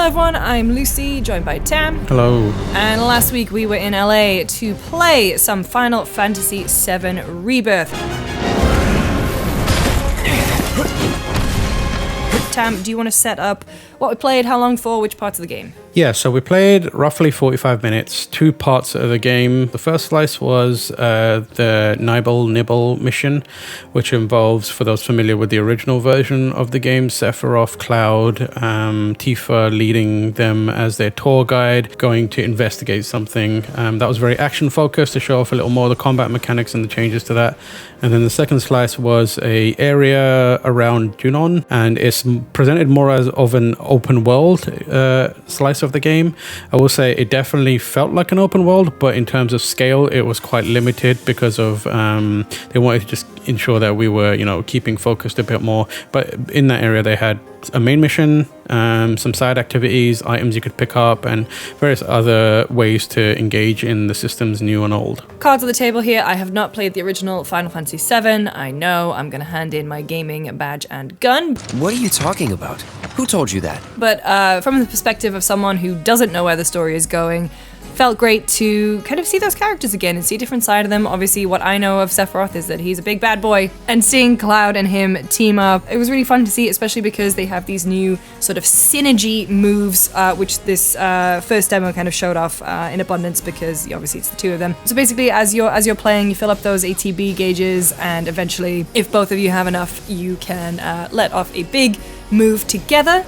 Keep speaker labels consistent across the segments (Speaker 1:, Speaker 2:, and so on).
Speaker 1: everyone, I'm Lucy, joined by Tam.
Speaker 2: Hello.
Speaker 1: And last week we were in LA to play some Final Fantasy VII Rebirth. Tam, do you want to set up what we played, how long for, which parts of the game?
Speaker 2: Yeah, so we played roughly 45 minutes, two parts of the game. The first slice was the Nibble mission, which involves, for those familiar with the original version of the game, Sephiroth, Cloud, Tifa leading them as their tour guide, going to investigate something. That was very action-focused to show off a little more of the combat mechanics and the changes to that. And then the second slice was a area around Junon, and it's presented more as of an open world slice of the game. I will say it definitely felt like an open world, but in terms of scale, it was quite limited because of they wanted to just ensure that we were, keeping focused a bit more. But in that area, they had a main mission, some side activities, items you could pick up, and various other ways to engage in the systems new and old.
Speaker 1: Cards on the table here. I have not played the original Final Fantasy VII. I know I'm going to hand in my gaming badge and gun.
Speaker 3: What are you talking about? Who told you that?
Speaker 1: But from the perspective of someone who doesn't know where the story is going, felt great to kind of see those characters again and see a different side of them. Obviously, what I know of Sephiroth is that he's a big bad boy, and seeing Cloud and him team up, it was really fun to see, especially because they have these new sort of synergy moves, which this first demo kind of showed off in abundance because obviously it's the two of them. So basically, as you're playing, you fill up those ATB gauges, and eventually, if both of you have enough, you can let off a big move together.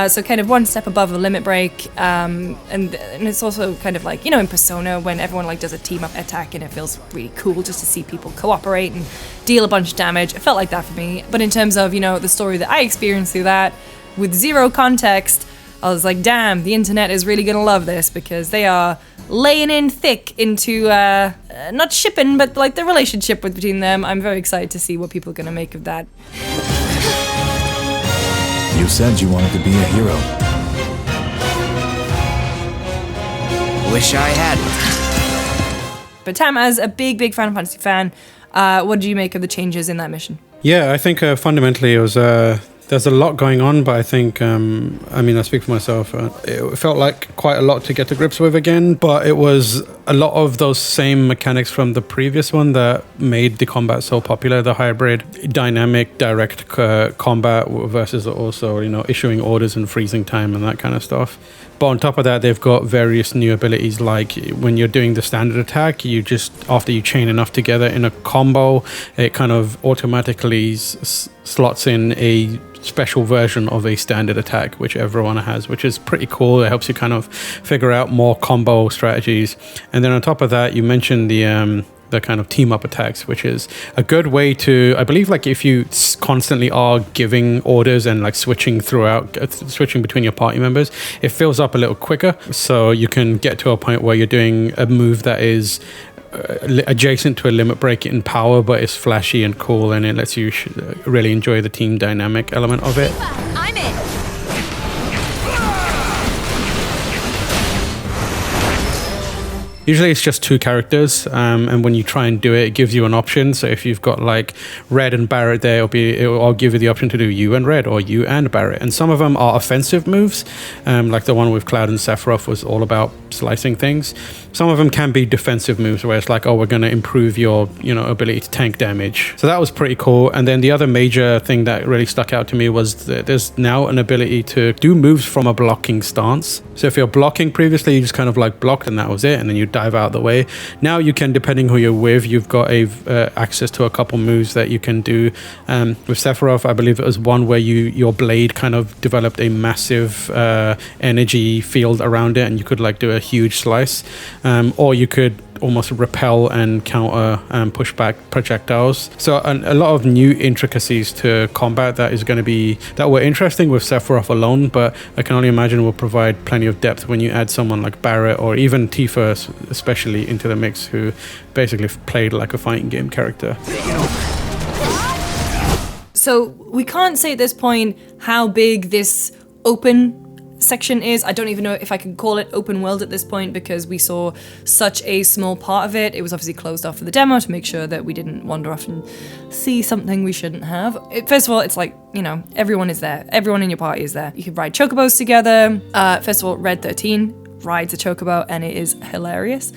Speaker 1: So kind of one step above the limit break, and it's also kind of like, in Persona when everyone like does a team up attack and it feels really cool just to see people cooperate and deal a bunch of damage. It felt like that for me. But in terms of, the story that I experienced through that, with zero context, I was like, damn, the internet is really gonna love this because they are laying in thick into, not shipping, but like the relationship between them. I'm very excited to see what people are gonna make of that.
Speaker 4: You said you wanted to be a hero.
Speaker 3: Wish I hadn't.
Speaker 1: But Tam, as a big Final Fantasy fan, what did you make of the changes in that mission?
Speaker 2: Yeah, I think fundamentally it was... There's a lot going on, but I think, I speak for myself, it felt like quite a lot to get to grips with again, but it was a lot of those same mechanics from the previous one that made the combat so popular, the hybrid, dynamic, direct combat versus also, issuing orders and freezing time and that kind of stuff. But on top of that, they've got various new abilities, like when you're doing the standard attack, you just, after you chain enough together in a combo, it kind of automatically slots in a special version of a standard attack, which everyone has, which is pretty cool. It helps you kind of figure out more combo strategies. And then on top of that, you mentioned the kind of team up attacks, which is a good way to, I believe, like if you constantly are giving orders and like switching between your party members, it fills up a little quicker, so you can get to a point where you're doing a move that is adjacent to a limit break in power, but it's flashy and cool, and it lets you really enjoy the team dynamic element of it.
Speaker 5: I'm in.
Speaker 2: Usually it's just two characters, and when you try and do it, it gives you an option. So if you've got like Red and Barrett there, I'll give you the option to do you and Red or you and Barrett. And some of them are offensive moves, like the one with Cloud and Sephiroth was all about slicing things. Some of them can be defensive moves where it's like, oh, we're going to improve your ability to tank damage. So that was pretty cool. And then the other major thing that really stuck out to me was that there's now an ability to do moves from a blocking stance. So if you're blocking previously, you just kind of like blocked and that was it, and then you dive out the way. Now you can, depending who you're with, you've got access to a couple moves that you can do. With Sephiroth, I believe it was one where your blade kind of developed a massive energy field around it, and you could like do a huge slice, or you could almost repel and counter and push back projectiles. So a lot of new intricacies to combat that were interesting with Sephiroth alone, but I can only imagine will provide plenty of depth when you add someone like Barrett or even Tifa especially into the mix, who basically played like a fighting game character.
Speaker 1: So we can't say at this point how big this open section is. I don't even know if I can call it open world at this point because we saw such a small part of it. It was obviously closed off for the demo to make sure that we didn't wander off and see something we shouldn't have. First of all, it's like, you know, everyone is there. Everyone in your party is there. You can ride chocobos together. First of all, Red XIII rides a chocobo and it is hilarious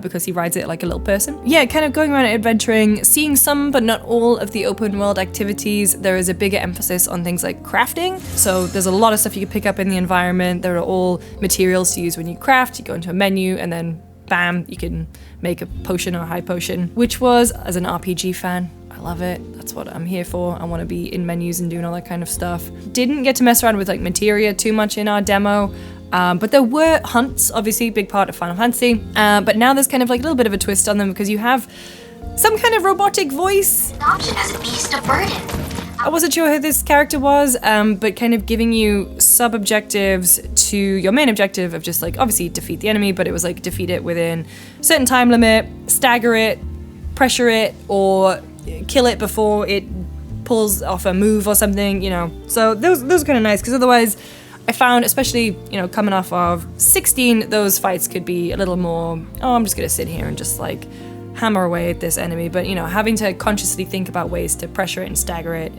Speaker 1: because he rides it like a little person. Yeah, kind of going around adventuring, seeing some but not all of the open world activities. There is a bigger emphasis on things like crafting. So there's a lot of stuff you can pick up in the environment. There are all materials to use when you craft. You go into a menu and then bam, you can make a potion or a high potion, which was, as an RPG fan, I love it. That's what I'm here for. I want to be in menus and doing all that kind of stuff. Didn't get to mess around with like materia too much in our demo. But there were hunts, obviously, big part of Final Fantasy. But now there's kind of like a little bit of a twist on them because you have some kind of robotic voice.
Speaker 5: Adoption as a beast of burden.
Speaker 1: I wasn't sure who this character was, but kind of giving you sub-objectives to your main objective of just like, obviously, defeat the enemy, but it was like defeat it within a certain time limit, stagger it, pressure it, or kill it before it pulls off a move or something, you know. So those are kind of nice because otherwise, I found, especially, you know, coming off of 16, those fights could be a little more, oh, I'm just going to sit here and just, like, hammer away at this enemy. But, you know, having to consciously think about ways to pressure it and stagger it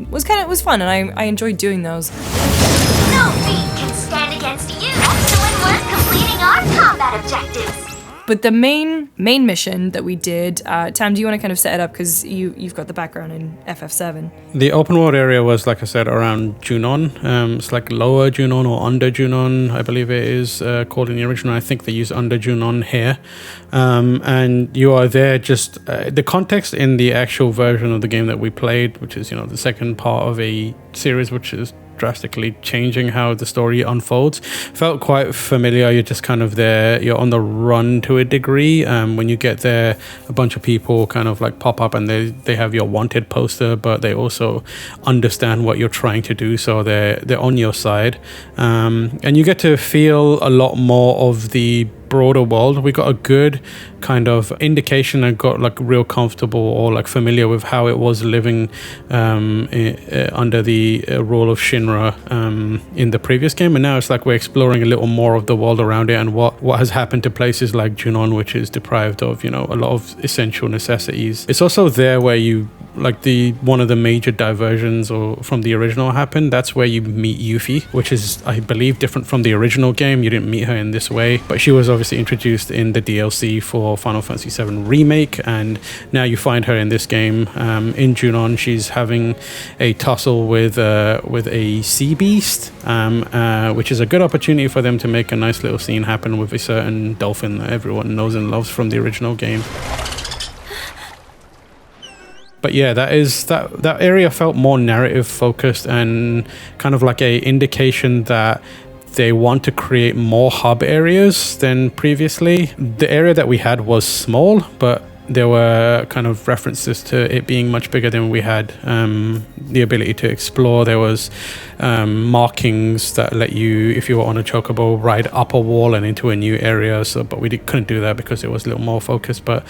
Speaker 1: was fun, and I enjoyed doing those.
Speaker 5: No feat can stand against you when we're completing our combat objectives.
Speaker 1: But the main mission that we did, Tam, do you want to kind of set it up because you've got the background in FF7?
Speaker 2: The open world area was, like I said, around Junon. It's like lower Junon or under Junon, I believe it is called in the original. I think they use under Junon here. And you are there just... the context in the actual version of the game that we played, which is, you know, the second part of a series which is drastically changing how the story unfolds, felt quite familiar. You're just kind of there, you're on the run to a degree. When you get there, a bunch of people kind of like pop up and they have your wanted poster, but they also understand what you're trying to do, so they're on your side. And you get to feel a lot more of the broader world. We got a good kind of indication and got like real comfortable or like familiar with how it was living under the rule of Shinra in the previous game, and now it's like we're exploring a little more of the world around it and what has happened to places like Junon, which is deprived of, you know, a lot of essential necessities. It's also there where you like one of the major diversions or from the original happened. That's where you meet Yuffie, which is, I believe, different from the original game. You didn't meet her in this way, but she was obviously introduced in the DLC for Final Fantasy VII Remake, and now you find her in this game in Junon. She's having a tussle with a sea beast, which is a good opportunity for them to make a nice little scene happen with a certain dolphin that everyone knows and loves from the original game. But yeah, that area felt more narrative focused and kind of like a indication that they want to create more hub areas than previously. The area that we had was small, but there were kind of references to it being much bigger than we had the ability to explore. There was markings that let you, if you were on a chocobo, ride up a wall and into a new area. But we couldn't do that because it was a little more focused. But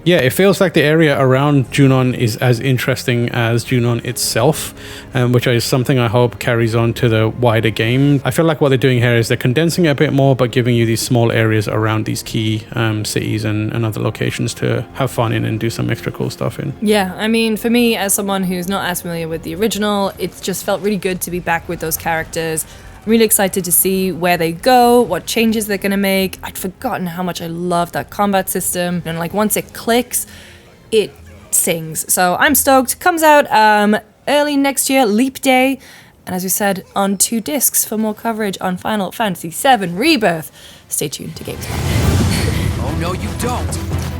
Speaker 2: yeah, it feels like the area around Junon is as interesting as Junon itself, which is something I hope carries on to the wider game. I feel like what they're doing here is they're condensing it a bit more, but giving you these small areas around these key cities and other locations to have fun in and do some extra cool stuff in.
Speaker 1: Yeah, I mean, for me, as someone who's not as familiar with the original, it just felt really good to be back with those characters. I'm really excited to see where they go, what changes they're going to make. I'd forgotten how much I love that combat system. And like once it clicks, it sings. So I'm stoked. Comes out early next year, Leap Day. And as we said, on 2 discs for more coverage on Final Fantasy VII Rebirth. Stay tuned to GameSpot.
Speaker 3: Oh, no, you don't.